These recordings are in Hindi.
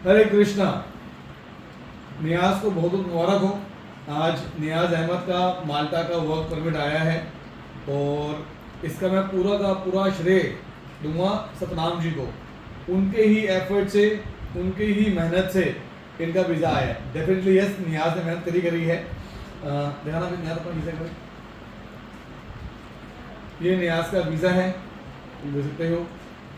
हरे कृष्णा। नियाज को बहुत बहुत मुबारक हो। आज नियाज अहमद का माल्टा का वर्क परमिट आया है और इसका मैं पूरा का पूरा श्रेय दूंगा सतनाम जी को। उनके ही एफर्ट से, उनके ही मेहनत से इनका वीज़ा आया है। डेफिनेटली यस, नियाज ने मेहनत करी है। दिखाना फिर नियाज अपना वीज़ा करें। ये नियाज का वीज़ा है, तुम देख सकते हो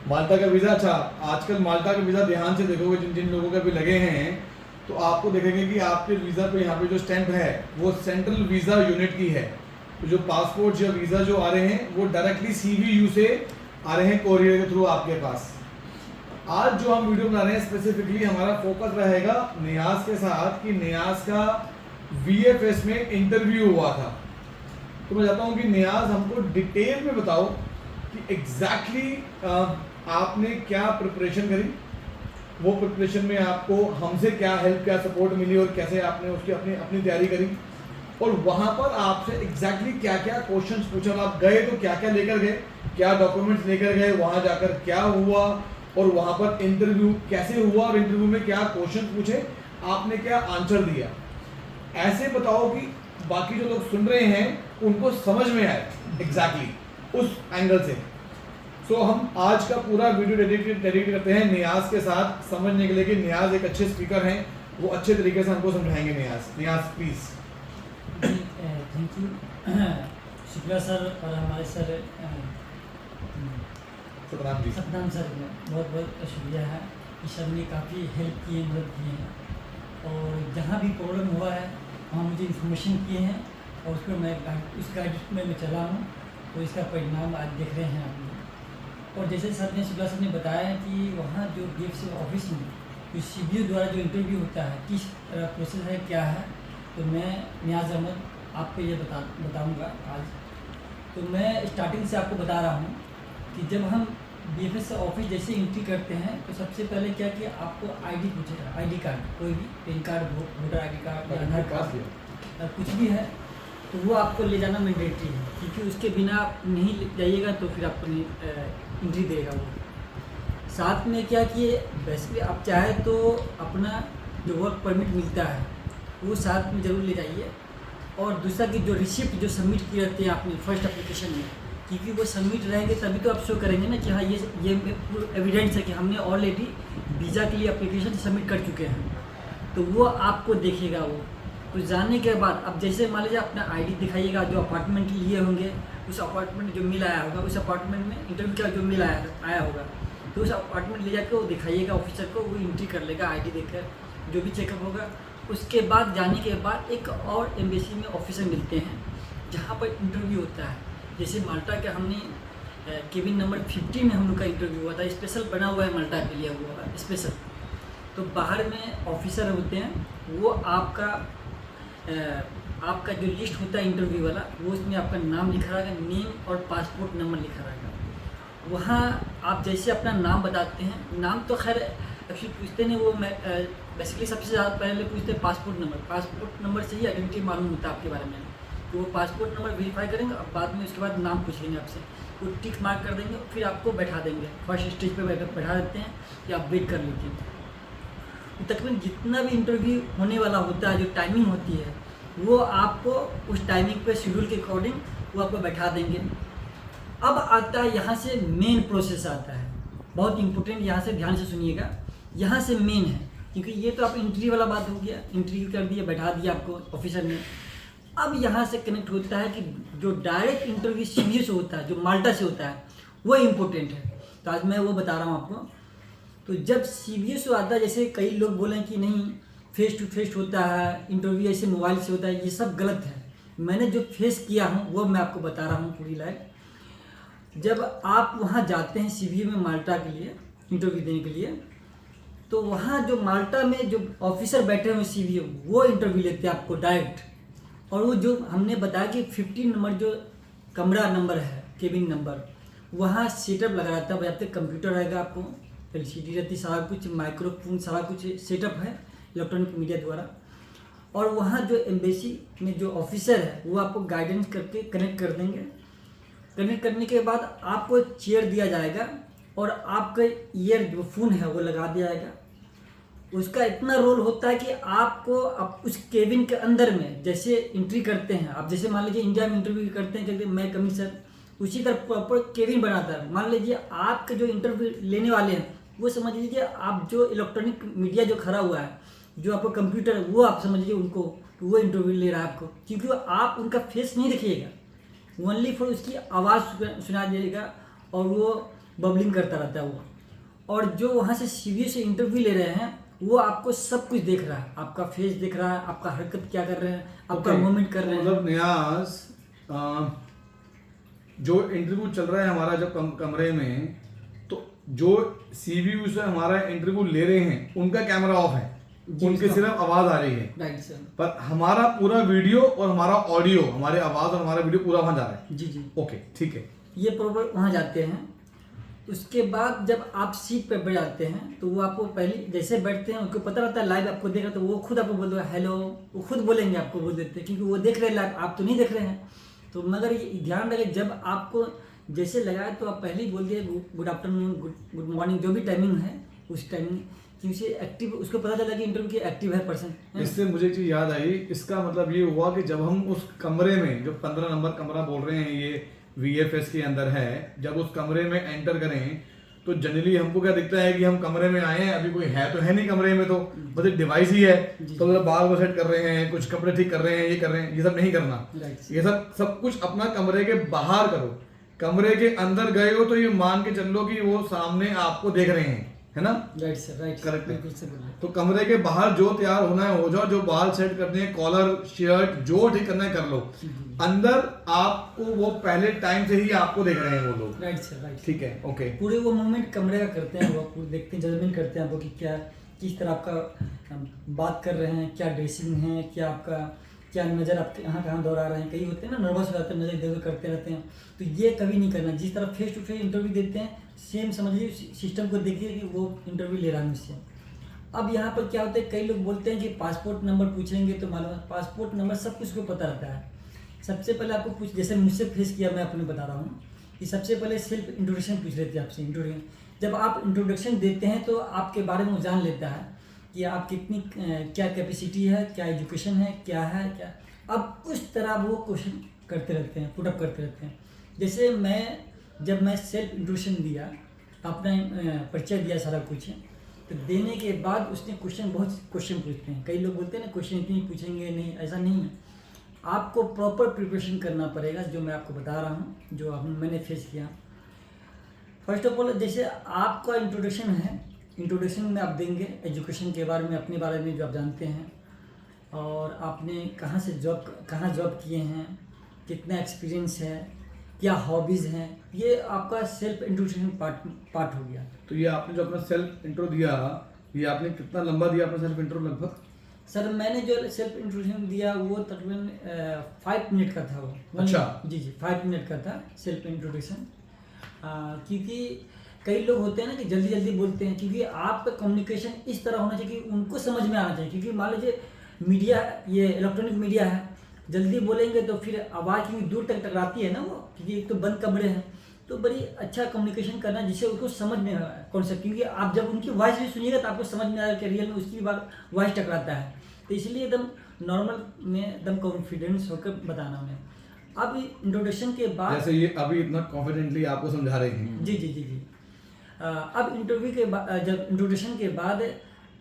माल्टा का वीज़ा। अच्छा, आजकल माल्टा का वीज़ा ध्यान से देखोगे, जिन जिन लोगों के भी लगे हैं तो आपको देखेंगे कि आपके वीज़ा पे यहाँ पे जो स्टैंप है वो सेंट्रल वीज़ा यूनिट की है। तो जो पासपोर्ट या वीज़ा जो आ रहे हैं वो डायरेक्टली CVU से आ रहे हैं, कोरियर के थ्रू आपके पास। आज जो हम वीडियो बना रहे हैं स्पेसिफिकली हमारा फोकस रहेगा नियाज के साथ कि नियाज का VFS में इंटरव्यू हुआ था। तो मैं चाहता हूँ कि नियाज हमको डिटेल में बताओ कि एग्जैक्टली आपने क्या प्रिपरेशन करी, वो प्रिपरेशन में आपको हमसे क्या हेल्प, क्या सपोर्ट मिली और कैसे आपने उसकी अपनी अपनी तैयारी करी, और वहाँ पर आपसे एग्जैक्टली क्या क्या क्वेश्चंस पूछा। आप गए तो क्या क्या लेकर गए, क्या डॉक्यूमेंट्स लेकर गए, वहाँ जाकर क्या हुआ और वहाँ पर इंटरव्यू कैसे हुआ और इंटरव्यू में क्या क्वेश्चन पूछे, आपने क्या आंसर दिया। ऐसे बताओ कि बाकी जो लोग सुन रहे हैं उनको समझ में आए एग्जैक्टली उस एंगल से। सो हम आज का पूरा वीडियो डेडिकेट करते हैं नियाज के साथ, समझने के लिए कि नियाज एक अच्छे स्पीकर हैं, वो अच्छे तरीके से हमको समझाएंगे। Niyaz please. Thank you Shukla sir और हमारे सर सतनाम जी। सतनाम सर बहुत बहुत शुक्रिया है कि सर ने काफ़ी हेल्प की है, मदद की है और जहाँ भी प्रॉब्लम हुआ है वहाँ मुझे इन्फॉर्मेशन किए हैं और उस पर मैं उस गाइड में मैं चला हूँ, तो इसका परिणाम आज देख रहे हैं आप लोग। और जैसे सर ने शुक्ला सर ने बताया है कि वहाँ जो DFC ऑफिस में जो CBU द्वारा जो इंटरव्यू होता है किस प्रोसेस है, क्या है, तो मैं नियाज अहमद आपको ये बताऊंगा आज। तो मैं स्टार्टिंग से आपको बता रहा हूँ कि जब हम BFS ऑफिस जैसे एंट्री करते हैं तो सबसे पहले क्या कि आपको ID पूछेगा, ID कार्ड, कोई भी pan card, voter ID card या आधार कार्ड कुछ भी है तो वो आपको ले जाना मैंडेटरी है, क्योंकि उसके बिना आप नहीं ले जाइएगा तो फिर आपको एंट्री देगा वो। साथ में क्या कि वैसे भी आप चाहे तो अपना जो वर्क परमिट मिलता है वो साथ में ज़रूर ले जाइए। और दूसरा कि जो रिसिप्ट जो सबमिट किए रहते हैं आपने फर्स्ट एप्लीकेशन में, क्योंकि वो सबमिट रहेंगे तभी तो आप शो करेंगे ना कि हाँ ये एविडेंस है कि हमने ऑलरेडी वीज़ा के लिए एप्लीकेशन सबमिट कर चुके हैं, तो वो आपको देखेगा वो। तो जानने के बाद अब जैसे मान लीजिए अपना ID दिखाइएगा, जो अपार्टमेंट लिए होंगे उस अपार्टमेंट जो मिल आया होगा, उस अपार्टमेंट में इंटरव्यू का जो मिल आया होगा तो उस अपार्टमेंट ले जाकर वो दिखाइएगा ऑफिसर को, वो एंट्री कर लेगा ID देकर, जो भी चेकअप होगा। उसके बाद जाने के बाद एक और एम्बेसी में ऑफिसर मिलते हैं जहाँ पर इंटरव्यू होता है। जैसे माल्टा का हमने केबिन नंबर 50 में हम लोग का इंटरव्यू हुआ था, स्पेशल बना हुआ है माल्टा के लिए हुआ स्पेशल। तो बाहर में ऑफिसर होते हैं, वो आपका जो लिस्ट होता है इंटरव्यू वाला, वो उसमें आपका नाम लिखा रहेगा, नेम और पासपोर्ट नंबर लिखा रहेगा। वहाँ आप जैसे अपना नाम बताते हैं, नाम तो खैर एक्चुअली पूछते नहीं, वो बेसिकली सबसे ज़्यादा पहले पूछते हैं पासपोर्ट नंबर। पासपोर्ट नंबर से ही आइडेंटिटी मालूम होता है आपके बारे में, तो वो पासपोर्ट नंबर वेरीफाई करेंगे और बाद में उसके बाद नाम पूछेंगे आपसे, वो टिक मार्क कर देंगे, फिर आपको बैठा देंगे फर्स्ट स्टेज पे बैठा देते हैं कि आप वेट कर लीजिए। तो तकरीबन जितना भी इंटरव्यू होने वाला होता है, जो टाइमिंग होती है वो आपको उस टाइमिंग पे शेड्यूल के अकॉर्डिंग वो आपको बैठा देंगे। अब आता है यहाँ से मेन प्रोसेस आता है, बहुत इंपॉर्टेंट, यहाँ से ध्यान से सुनिएगा। यहाँ से मेन है, क्योंकि ये तो आप इंटरव्यू वाला बात हो गया, इंटरव्यू कर दिया, बैठा दिया आपको ऑफिसर ने। अब यहाँ से कनेक्ट होता है कि जो डायरेक्ट इंटरव्यू CBU से होता है, जो माल्टा से होता है, वो इम्पोर्टेंट है। तो आज मैं वो बता रहा हूँ आपको। तो जब CBU से आता है, जैसे कई लोग बोलें कि नहीं फेस टू फेस होता है इंटरव्यू, ऐसे मोबाइल से होता है, ये सब गलत है। मैंने जो फेस किया हूँ वो मैं आपको बता रहा हूँ पूरी लाइफ। जब आप वहाँ जाते हैं CBU में माल्टा के लिए इंटरव्यू देने के लिए, तो वहाँ जो माल्टा में जो ऑफिसर बैठे हुए CBU, वो इंटरव्यू लेते हैं आपको डायरेक्ट। और वो जो हमने बताया कि 50 नंबर जो कमरा नंबर है, केबिन नंबर, वहाँ सेटअप लगा रहता है, बजाते कंप्यूटर रहेगा, आपको LCD रहती, सारा कुछ माइक्रोफोन, सारा कुछ सेटअप है इलेक्ट्रॉनिक मीडिया द्वारा। और वहाँ जो एम्बेसी में जो ऑफिसर है वो आपको गाइडेंस करके कनेक्ट कर देंगे। कनेक्ट करने के बाद आपको चेयर दिया जाएगा और आपका ईयर जो फ़ोन है वो लगा दिया जाएगा। उसका इतना रोल होता है कि आपको उस केबिन के अंदर में जैसे एंट्री करते हैं आप, जैसे मान लीजिए इंडिया में इंटरव्यू करते हैं कहते हैं मैं कमिंग सर, उसी तरह प्रॉपर केबिन बनाता है। मान लीजिए आपके जो इंटरव्यू लेने वाले हैं वो समझ लीजिए आप जो इलेक्ट्रॉनिक मीडिया जो खड़ा हुआ है, जो आपको कंप्यूटर है, वो आप समझ लीजिए उनको वो इंटरव्यू ले रहा है आपको, क्योंकि आप उनका फेस नहीं देखिएगा, ओनली फॉर उसकी आवाज़ सुना देगा और वो बबलिंग करता रहता है वो। और जो वहाँ से सीवी से इंटरव्यू ले रहे हैं वो आपको सब कुछ देख रहा है, आपका फेस देख रहा है, आपका हरकत क्या कर रहे हैं, आपका मूवमेंट कर रहे हैं। मतलब नियाज, जो इंटरव्यू चल रहा है हमारा जब कमरे में, तो जो सीवी से हमारा इंटरव्यू ले रहे हैं उनका कैमरा ऑफ है, उनके सिर्फ आवाज आ रही है, राइट सर। पर हमारा पूरा वीडियो और हमारा ऑडियो, हमारे आवाज और हमारा वीडियो पूरा वहां जा रहा है। जी जी, ओके ठीक है। ये प्रॉपर वहाँ जाते हैं। उसके बाद जब आप सीट पे बैठ जाते हैं तो वो आपको पहले जैसे बैठते हैं उनको पता रहता है लाइव आपको देख रहा है, तो वो खुद आपको बोल देगा हेलो, वो खुद बोलेंगे आपको, बोल देते हैं, क्योंकि वो देख रहे हैं लाइव, आप तो नहीं देख रहे हैं। तो मगर ये ध्यान रखें, जब आपको जैसे लगाए तो आप पहले ही बोल दिए गुड आफ्टरनून, गुड मॉर्निंग, जो भी टाइमिंग है उस टाइमिंग कि उसे एक्टिव, उसको पता चला कि इंटरव्यू की एक्टिव है पर्सन। इससे मुझे एक चीज याद आई, इसका मतलब ये हुआ कि जब हम उस कमरे में, जो 15 नंबर कमरा बोल रहे हैं ये VFS के अंदर है, जब उस कमरे में एंटर करें तो जनरली हमको क्या दिखता है कि हम कमरे में आए हैं, अभी कोई है तो है नहीं कमरे में, तो बस एक डिवाइस ही है, तो मतलब बाल को सेट कर रहे हैं, कुछ कपड़े ठीक कर रहे हैं, ये कर रहे हैं, ये सब नहीं करना। ये सब कुछ अपना कमरे के बाहर करो। कमरे के अंदर गए हो तो ये मान के चल लो कि वो सामने आपको देख रहे हैं, है ना? राइट सर, राइट, करेक्ट है। बिल्कुल सर, बिल्कुल। तो कमरे के बाहर जो तैयार होना है हो जाओ, जो बाल सेट करने हैं, कॉलर शर्ट जो ठीक करना है कर लो। अंदर आपको वो पहले टाइम से ही आपको देख रहे हैं वो लोग। राइट सर, राइट, ठीक है, ओके। पूरे वो मूवमेंट कमरे का करते हैं, वो पूरे देखते हैं, जजमेंट करते हैं आपको कि क्या किस तरह आपका बात कर रहे हैं, क्या ड्रेसिंग है, क्या आपका क्या नज़र आपके यहाँ कहाँ दौड़ा रहे हैं। कई होते हैं ना नर्वस हो जाते हैं, नज़र इधर उधर करते रहते हैं, तो ये कभी नहीं करना। जिस तरह फेस टू फेस इंटरव्यू देते हैं सेम समझिए सिस्टम को देखिए कि वो इंटरव्यू ले रहा है मुझसे। अब यहाँ पर क्या होता है, कई लोग बोलते हैं कि पासपोर्ट नंबर पूछेंगे तो मालूम, पासपोर्ट नंबर सब कुछ को पता रहता है। सबसे पहले आपको पूछ, जैसे मुझसे फेस किया, मैं अपने बता रहा हूँ कि सबसे पहले सेल्फ इंट्रोडक्शन पूछ लेते हैं आपसे। इंट्रोडक्शन जब आप इंट्रोडक्शन देते हैं तो आपके बारे में वो जान लेता है कि आप कितनी क्या कैपेसिटी है, क्या एजुकेशन है, क्या है क्या। अब उस तरह वो क्वेश्चन करते रहते हैं, पुटअप करते रहते हैं। जैसे जब मैं सेल्फ इंट्रोडक्शन दिया, अपना परिचय दिया सारा कुछ, तो देने के बाद उसने बहुत क्वेश्चन पूछते हैं। कई लोग बोलते हैं ना क्वेश्चन इतनी पूछेंगे, नहीं, ऐसा नहीं है। आपको प्रॉपर प्रिपरेशन करना पड़ेगा, जो मैं आपको बता रहा हूँ, जो मैंने फेस किया। फर्स्ट ऑफ ऑल जैसे आपका इंट्रोडक्शन है, इंट्रोडक्शन में आप देंगे एजुकेशन के बारे में, अपने बारे में जो आप जानते हैं, और आपने कहाँ जॉब किए हैं, कितना एक्सपीरियंस है, क्या हॉबीज़ हैं, ये आपका सेल्फ इंट्रोडक्शन पार्ट हो गया। तो ये आपने जो अपना सेल्फ इंट्रो दिया, ये आपने कितना लंबा दिया अपना सेल्फ इंट्रो? लगभग सर मैंने जो सेल्फ इंट्रोडक्शन दिया वो तकरीबन 5 मिनट का था वो। अच्छा। जी 5 मिनट का था सेल्फ इंट्रोडक्शन। क्योंकि कई लोग होते हैं ना कि जल्दी जल्दी बोलते हैं, क्योंकि आपका कम्युनिकेशन इस तरह होना चाहिए कि उनको समझ में आना चाहिए। क्योंकि मान लीजिए मीडिया, ये इलेक्ट्रॉनिक मीडिया है, जल्दी बोलेंगे तो फिर आवाज़ क्योंकि दूर तक टकराती है ना वो, क्योंकि एक तो बंद कमरे हैं, तो बड़ी अच्छा कम्युनिकेशन करना जिससे उनको समझ में कॉन्सेप्ट, क्योंकि आप जब उनकी वॉइस भी सुनिएगा तो आपको समझ में आएगा कि रियल में उसकी बात वॉइस टकराता है। तो इसलिए एकदम नॉर्मल में एकदम कॉन्फिडेंस होकर बताना उन्हें। अब इंट्रोडक्शन के बाद, जैसे ये अभी इतना कॉन्फिडेंटली आपको समझा रहे हैं। जी जी जी जी अब इंटरव्यू के बाद, जब इंट्रोडक्शन के बाद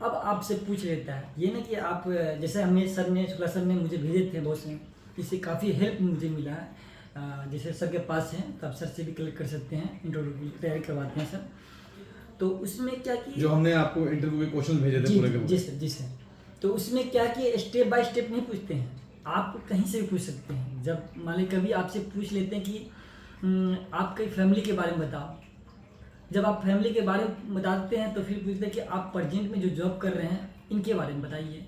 अब आपसे पूछ लेता है, ये ना कि आप, जैसे हमें शुक्ला सर ने मुझे भेजे थे बहुत से, इससे काफ़ी हेल्प मुझे मिला है। जैसे सर के पास हैं तो आप सर से भी कलेक्ट कर सकते हैं, इंटरव्यू की तैयारी करवाते हैं सर। तो उसमें क्या कि जो हमने आपको इंटरव्यू के क्वेश्चन भेजे थे पूरे के पूरे। जी सर, जी सर। तो उसमें क्या कि स्टेप बाय स्टेप नहीं पूछते हैं, आप कहीं से भी पूछ सकते हैं। जब मान ली कभी आपसे पूछ लेते हैं कि आपकी फैमिली के बारे में बताओ, जब आप फैमिली के बारे में बताते हैं तो फिर पूछते हैं कि आप प्रेजेंट में जो जॉब कर रहे हैं इनके बारे में बताइए,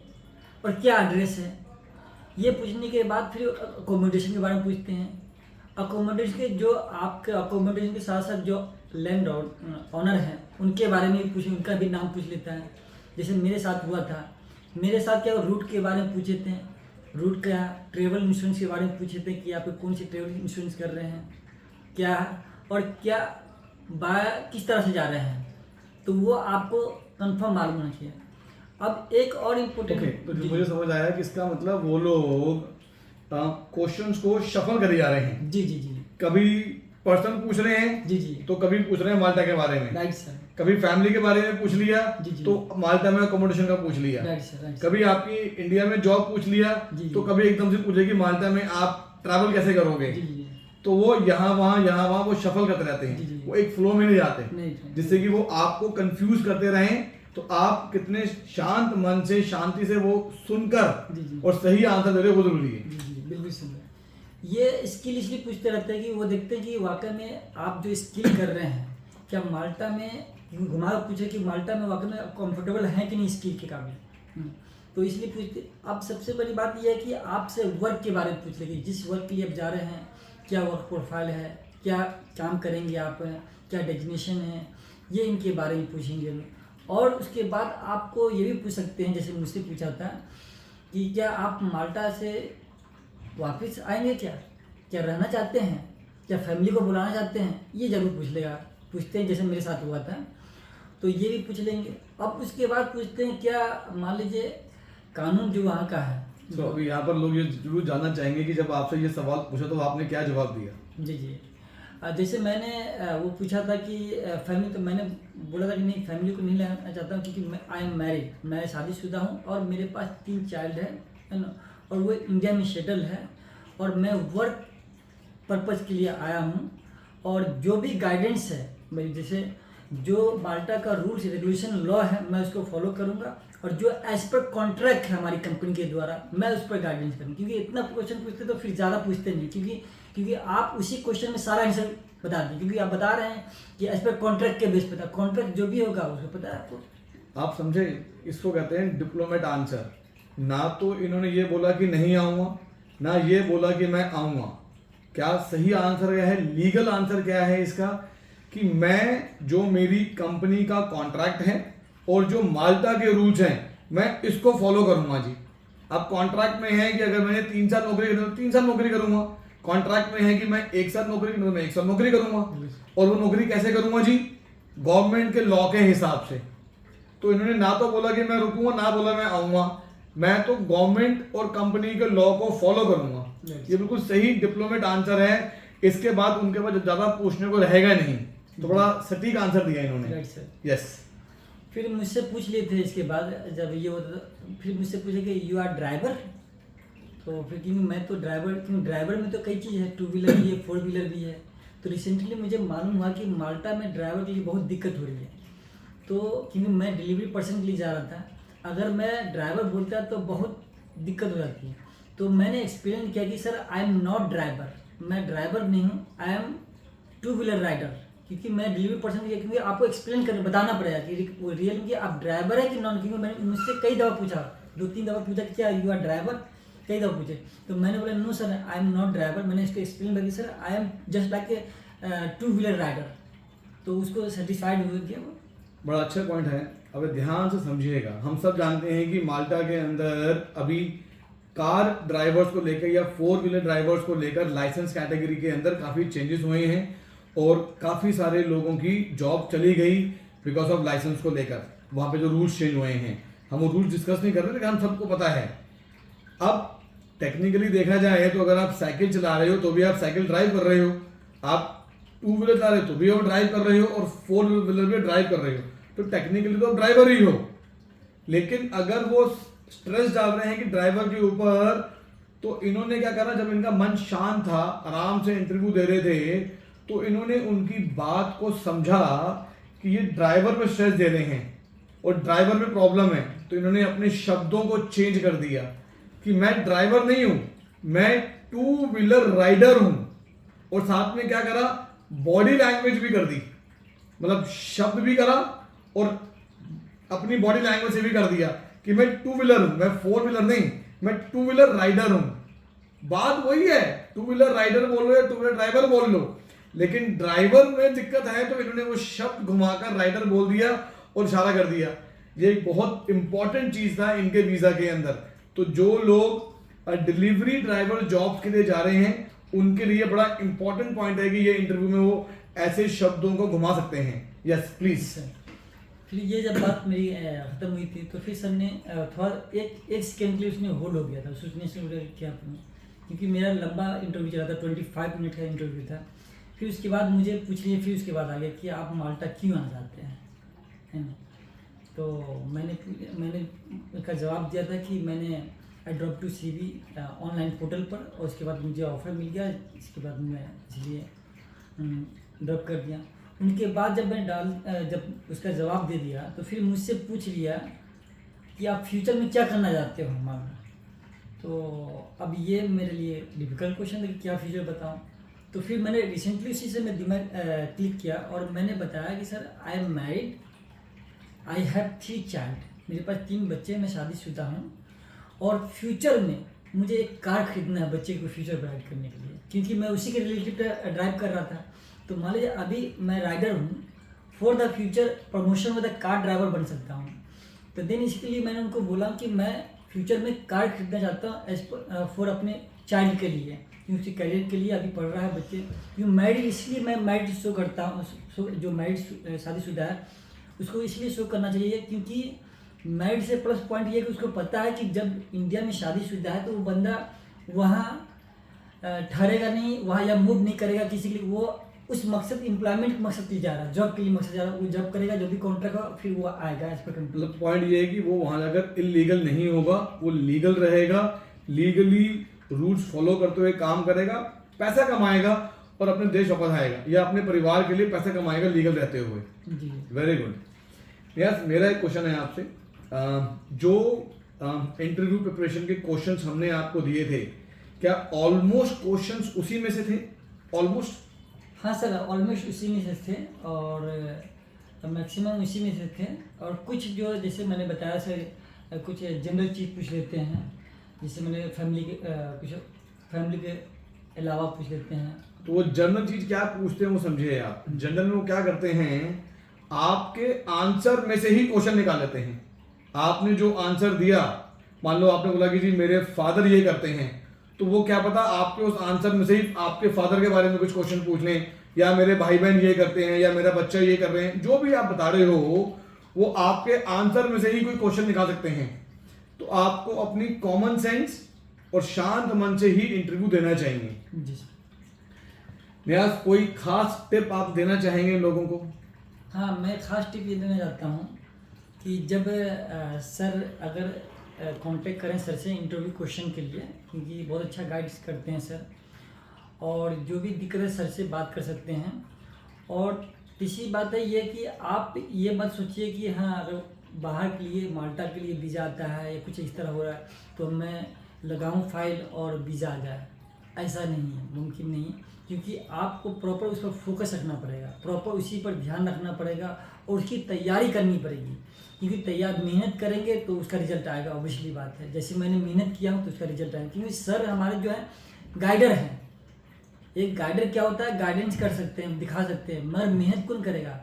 और क्या एड्रेस है। ये पूछने के बाद फिर अकोमोडेशन के बारे में पूछते हैं। अकोमोडेशन के जो आपके अकोमोडेशन के साथ साथ जो लैंड ऑनर हैं उनके बारे में भी पूछे, उनका भी नाम पूछ लेता है। जैसे मेरे साथ हुआ था, मेरे साथ क्या रूट के बारे में पूछे थे, रूट क्या, ट्रेवल इंश्योरेंस के बारे में पूछे थे कि आप कौन सी ट्रेवल इंश्योरेंस कर रहे हैं, क्या और क्या किस तरह से जा रहे हैं, तो वो आपको कंफर्म मालूम होना चाहिए। अब एक और इम्पोर्टेंट ओके, तो जो मुझे समझ आया कि इसका मतलब वो लोग क्वेश्चंस को शफल करे जा रहे हैं। जी जी जी कभी पर्सन पूछ रहे हैं जी जी तो कभी पूछ रहे हैं माल्टा के बारे में, राइट सर, कभी फैमिली के बारे में पूछ लिया जी, जी। तो माल्टा में अकोमोडेशन का पूछ लिया, राइट सर, राइट सर। कभी आपकी इंडिया में जॉब पूछ लिया जी, तो जी। कभी एकदम से पूछे कि माल्टा में आप ट्रैवल कैसे करोगे। जी जी तो वो यहाँ वहाँ वो शफल करते रहते जी, जी। हैं, वो एक फ्लो में नहीं जाते, नहीं जिससे कि वो आपको कंफ्यूज करते रहें। तो आप कितने शांत मन से शांति से वो सुनकर जी, जी। और सही आंसर दे रहे हो वो जरूरी है। जी जी बिल्कुल सुंदर। ये स्किल इसलिए पूछते रहते हैं कि वो देखते हैं कि वाकई में आप जो स्किल कर रहे हैं क्या माल्टा में घुमा पूछे कि माल्टा में वाकई में कंफर्टेबल हैं कि नहीं स्किल के काबिल। तो इसलिए पूछते। अब सबसे बड़ी बात यह है कि आपसे वर्क के बारे में पूछ ले कि जिस वर्क के लिए आप जा रहे हैं क्या वर्क प्रोफाइल है, क्या काम करेंगे आप, क्या डेजिग्नेशन है, ये इनके बारे में पूछेंगे। और उसके बाद आपको ये भी पूछ सकते हैं, जैसे मुझसे पूछा था कि क्या आप माल्टा से वापस आएंगे, क्या रहना चाहते हैं, क्या फैमिली को बुलाना चाहते हैं, ये ज़रूर पूछते हैं, जैसे मेरे साथ हुआ था। तो ये भी पूछ लेंगे। अब उसके बाद पूछते हैं क्या मान लीजिए कानून जो वहाँ का है। तो अभी यहाँ पर लोग ये जरूर जानना चाहेंगे कि जब आपसे ये सवाल पूछा तो आपने क्या जवाब दिया। जी जी जैसे मैंने वो पूछा था कि फैमिली, तो मैंने बोला था कि नहीं फैमिली को नहीं लाना चाहता हूँ क्योंकि आई एम मैरिड, मैं शादीशुदा हूँ और मेरे पास 3 चाइल्ड है ना, और वो इंडिया में सेटल है और मैं वर्क पर्पज़ के लिए आया हूँ। और जो भी गाइडेंस है मेरी, जैसे जो माल्टा का रूल्स रेगुलेशन लॉ है मैं उसको फॉलो करूँगा और जो एज पर कॉन्ट्रैक्ट है हमारी कंपनी के द्वारा मैं उस पर गाइडेंस करूँ। क्योंकि इतना क्वेश्चन पूछते तो फिर ज़्यादा पूछते नहीं, क्योंकि आप उसी क्वेश्चन में सारा आंसर बता दें, क्योंकि आप बता रहे हैं कि एज पर कॉन्ट्रैक्ट के बेस पे था, कॉन्ट्रैक्ट जो भी होगा उसको पता है आपको। आप समझे, इसको कहते हैं डिप्लोमेट आंसर। ना तो इन्होंने ये बोला कि नहीं आऊँगा, ना ये बोला कि मैं आऊँगा। क्या सही आंसर क्या है, लीगल आंसर क्या है इसका, कि मैं जो मेरी कंपनी का कॉन्ट्रैक्ट है और जो माल्टा के रूल्स हैं मैं इसको फॉलो करूंगा जी। अब कॉन्ट्रैक्ट में है कि अगर मैंने 3 साल नौकरी करी तो 3 साल नौकरी करूंगा, कॉन्ट्रैक्ट में है कि मैं 1 साल नौकरी करूंगा तो मैं 1 साल नौकरी करूंगा। और वो नौकरी कैसे करूंगा जी, गवर्नमेंट के लॉ के हिसाब से। तो इन्होंने ना तो बोला कि मैं रुकूंगा, ना बोला मैं आऊंगा, मैं तो गवर्नमेंट और कंपनी के लॉ को फॉलो करूंगा। ये बिल्कुल सही डिप्लोमेट आंसर है। इसके बाद उनके पास ज्यादा पूछने को रहेगा नहीं, तो बड़ा सटीक आंसर दिया इन्होंने। Right sir. यस। फिर मुझसे पूछ लिए थे इसके बाद, जब ये होता फिर मुझसे पूछे कि यू आर ड्राइवर। तो फिर क्योंकि मैं तो ड्राइवर, क्योंकि ड्राइवर में तो कई चीज़ है, 2 व्हीलर भी है, 4 व्हीलर भी है। तो रिसेंटली मुझे मालूम हुआ कि माल्टा में ड्राइवर के लिए बहुत दिक्कत हो रही है। तो क्योंकि मैं डिलीवरी पर्सन के लिए जा रहा था, अगर मैं ड्राइवर बोलता तो बहुत दिक्कत हो जाती है। तो मैंने एक्सप्लेन किया कि sir I am not driver, मैं ड्राइवर नहीं हूँ, आई एम 2 व्हीलर राइडर। क्योंकि मैं डिलीवरी पर्सन के लिए, क्योंकि आपको एक्सप्लेन कर बताना पड़ेगा कि रियल में कि आप ड्राइवर है कि नॉन। क्योंकि मैंने मुझसे कई दफ़ा पूछा, 2-3 दफ़ा पूछा कि क्या यू आर ड्राइवर, कई दफ़ा पूछे। तो मैंने बोला no sir I am not driver. मैंने इसको एक्सप्लेन किया sir I am just like a 2 wheeler rider. तो उसको सेटिस्फाइड हुए कि वो बड़ा अच्छा पॉइंट है। अब ध्यान से समझिएगा, हम सब जानते हैं कि माल्टा के अंदर अभी कार ड्राइवर्स को लेकर या 4 व्हीलर ड्राइवर्स को लेकर लाइसेंस कैटेगरी के अंदर काफ़ी चेंजेस हुए हैं और काफ़ी सारे लोगों की जॉब चली गई बिकॉज ऑफ लाइसेंस को लेकर। वहाँ पे जो रूल्स चेंज हुए हैं, हम वो रूल्स डिस्कस नहीं कर रहे, लेकिन हम सबको पता है। अब टेक्निकली देखा जाए तो अगर आप साइकिल चला रहे हो तो भी आप साइकिल ड्राइव कर रहे हो, आप 2 व्हीलर चला रहे हो तो भी आप ड्राइव कर रहे हो, और 4 व्हीलर भी ड्राइव कर रहे हो, तो टेक्निकली तो आप ड्राइवर ही हो। लेकिन अगर वो स्ट्रेस डाल रहे हैं कि ड्राइवर के ऊपर, तो इन्होंने क्या करा, जब इनका मन शांत था, आराम से इंटरव्यू दे रहे थे, तो इन्होंने उनकी बात को समझा कि ये ड्राइवर पे स्ट्रेस दे रहे हैं और ड्राइवर में प्रॉब्लम है। तो इन्होंने अपने शब्दों को चेंज कर दिया कि मैं ड्राइवर नहीं हूं, मैं 2 व्हीलर राइडर हूं। और साथ में क्या करा, बॉडी लैंग्वेज भी कर दी, मतलब शब्द भी करा और अपनी बॉडी लैंग्वेज से भी कर दिया कि मैं 2 व्हीलर हूं, मैं 4 व्हीलर नहीं, मैं 2 व्हीलर राइडर हूं। बात वही है, 2 व्हीलर राइडर बोलो या 2 व्हीलर ड्राइवर बोल लो, लेकिन ड्राइवर में दिक्कत है तो इन्होंने वो शब्द घुमाकर राइडर बोल दिया और इशारा कर दिया। ये एक बहुत इंपॉर्टेंट चीज था इनके वीजा के अंदर। तो जो लोग डिलीवरी ड्राइवर जॉब्स के लिए जा रहे हैं उनके लिए बड़ा इंपॉर्टेंट पॉइंट है कि ये इंटरव्यू में वो ऐसे शब्दों को घुमा सकते हैं। Yes please. फिर ये जब बात मेरी ख़त्म हुई थी तो फिर सर ने थोड़ा एक सेकेंड के लिए उसने होल्ड हो गया था, सोचने से क्या करूँ, क्योंकि मेरा लंबा इंटरव्यू चला था, 25 मिनट का इंटरव्यू था। फिर उसके बाद मुझे पूछ लिए, फिर उसके बाद आ गया कि आप माल्टा क्यों आना चाहते हैं, है ना। तो मैंने उसका जवाब दिया था कि मैंने I drop to CV online portal पर, और उसके बाद मुझे ऑफ़र मिल गया, इसके बाद मैं इसलिए ड्रॉप कर दिया। उनके बाद जब मैं जब उसका जवाब दे दिया तो फिर मुझसे पूछ लिया कि आप फ्यूचर में क्या करना चाहते हो हमारा। तो अब ये मेरे लिए डिफ़िकल्ट क्वेश्चन है कि क्या फ्यूचर बताऊं। तो फिर मैंने रिसेंटली उसी से मैं दिमाग क्लिक किया और मैंने बताया कि sir I am married, I have 3 child, मेरे पास 3 बच्चे, मैं शादीशुदा हूँ, और फ्यूचर में मुझे एक कार खरीदना है बच्चे को फ्यूचर ब्राइट करने के लिए, क्योंकि मैं उसी के रिलेटेड ड्राइव कर रहा था। तो मान लीजिए अभी मैं राइडर हूँ, फॉर द फ्यूचर प्रमोशन में द कार ड्राइवर बन सकता हूँ। तो देन इसके लिए मैंने उनको बोला कि मैं फ्यूचर में कार खरीदना चाहता हूँ एज फॉर अपने चाइल्ड के लिए, क्योंकि उसके करियर के लिए अभी पढ़ रहा है बच्चे। क्योंकि मैरिड, इसलिए मैं मैरिड शो करता हूँ, जो मैरिड शादीशुदा है उसको इसलिए शो करना चाहिए, क्योंकि मैरिड से प्लस पॉइंट ये कि उसको पता है कि जब इंडिया में शादीशुदा है तो वो बंदा वहाँ ठहरेगा नहीं, वहाँ या मूव नहीं करेगा किसी के लिए, वो उस मकसद एम्प्लॉयमेंट मकसद के लिए जा रहा है, जॉब के लिए मकसद जा रहा है, वो जॉब करेगा, जो भी कॉन्ट्रैक्ट होगा फिर वो आएगा इस पर। मतलब पॉइंट ये है कि वो वहाँ जाकर इलीगल नहीं होगा, वो लीगल रहेगा, लीगली रूल्स फॉलो करते हुए काम करेगा, पैसा कमाएगा और अपने देश वापस आएगा या अपने परिवार के लिए पैसा कमाएगा लीगल रहते हुए। जी वेरी गुड। यस, मेरा एक क्वेश्चन है आपसे, जो इंटरव्यू प्रिपरेशन के क्वेश्चंस हमने आपको दिए थे, क्या ऑलमोस्ट क्वेश्चंस उसी में से थे? ऑलमोस्ट? हाँ सर, ऑलमोस्ट उसी में से थे और मैक्सिमम उसी में से थे। और कुछ जो जैसे मैंने बताया सर, कुछ जनरल चीज़ पूछ लेते हैं, जैसे मैंने कुछ फैमिली के अलावा पूछ लेते हैं। तो वो जनरल चीज क्या पूछते हैं वो समझिए आप। जनरल में वो क्या करते हैं, आपके आंसर में से ही क्वेश्चन निकाल लेते हैं। आपने जो आंसर दिया, मान लो आपने बोला कि जी मेरे फादर ये करते हैं, तो वो क्या पता आपके उस आंसर में से ही आपके फादर के बारे में कुछ क्वेश्चन पूछ लें, या मेरे भाई बहन ये करते हैं, या मेरा बच्चा ये कर रहे हैं, जो भी आप बता रहे हो वो आपके आंसर में से ही कोई क्वेश्चन निकाल सकते हैं। तो आपको अपनी कॉमन सेंस और शांत मन से ही इंटरव्यू देना चाहिए। जी सर। नियाज, कोई खास टिप आप देना चाहेंगे लोगों को? हाँ, मैं खास टिप ये देना चाहता हूँ कि जब सर अगर कांटेक्ट करें सर से इंटरव्यू क्वेश्चन के लिए, क्योंकि बहुत अच्छा गाइड्स करते हैं सर, और जो भी दिक्कत है सर से बात कर सकते हैं। और तीसरी बात है ये कि आप ये मत सोचिए कि हाँ अगर बाहर के लिए, माल्टा के लिए वीज़ा आता है या कुछ इस तरह हो रहा है तो मैं लगाऊं फाइल और वीज़ा आ जाए, ऐसा नहीं है, मुमकिन नहीं है। क्योंकि आपको प्रॉपर उस पर फोकस रखना पड़ेगा, प्रॉपर उसी पर ध्यान रखना पड़ेगा और उसकी तैयारी करनी पड़ेगी, क्योंकि मेहनत करेंगे तो उसका रिजल्ट आएगा, ऑब्वियसली बात है। जैसे मैंने मेहनत किया हूँ तो उसका रिजल्ट आएगा, क्योंकि सर हमारे जो है गाइडर हैं। एक गाइडर क्या होता है, गाइडेंस कर सकते हैं, दिखा सकते हैं, मगर मेहनत कौन करेगा?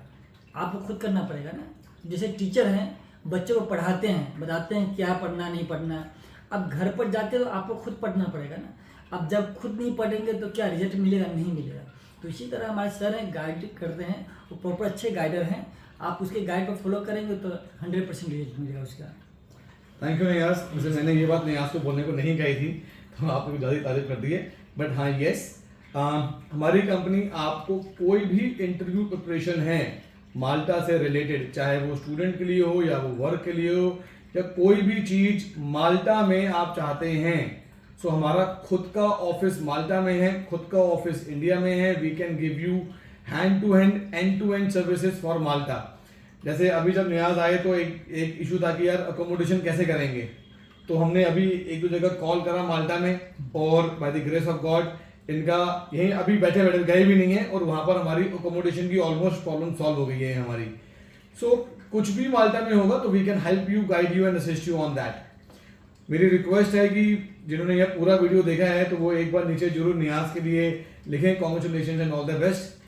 आपको खुद करना पड़ेगा ना। जैसे टीचर हैं, बच्चों को पढ़ाते हैं, बताते हैं क्या पढ़ना नहीं पढ़ना, अब घर पर जाते हो आपको खुद पढ़ना पड़ेगा ना। अब जब खुद नहीं पढ़ेंगे तो क्या रिजल्ट मिलेगा? नहीं मिलेगा। तो इसी तरह हमारे सर हैं, गाइड करते हैं, वो प्रॉपर अच्छे गाइडर हैं। आप उसके गाइड पर फॉलो करेंगे तो 100% रिजल्ट मिलेगा उसका। थैंक यू नियाज। वैसे मैंने ये बात नियाज को बोलने को नहीं कही थी, तो आपने ज़्यादा तारीफ कर दी है, बट हाँ यस, हमारी कंपनी आपको कोई भी इंटरव्यू प्रिपरेशन है माल्टा से रिलेटेड, चाहे वो स्टूडेंट के लिए हो या वो वर्क के लिए हो या कोई भी चीज़ माल्टा में आप चाहते हैं, सो हमारा खुद का ऑफिस माल्टा में है, खुद का ऑफिस इंडिया में है। We can give you hand to hand, end to end services for Malta. जैसे अभी जब नियाज आए तो एक इशू था कि यार अकोमोडेशन कैसे करेंगे, तो हमने अभी एक दो जगह कॉल करा माल्टा में, और by the grace of God इनका यहीं अभी बैठे बैठे गए भी नहीं है, और वहाँ पर हमारी अकोमोडेशन की ऑलमोस्ट प्रॉब्लम सॉल्व हो गई है हमारी। सो कुछ भी माल्टा में होगा तो we can help you, guide you and assist you on that. मेरी रिक्वेस्ट है कि जिन्होंने यह पूरा वीडियो देखा है तो वो एक बार नीचे जरूर नियाज के लिए लिखें congratulation and all the best,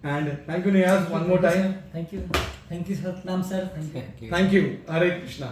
and thank you Niaz one more time. Thank you sir, Satnam sir, thank you. Hare Krishna.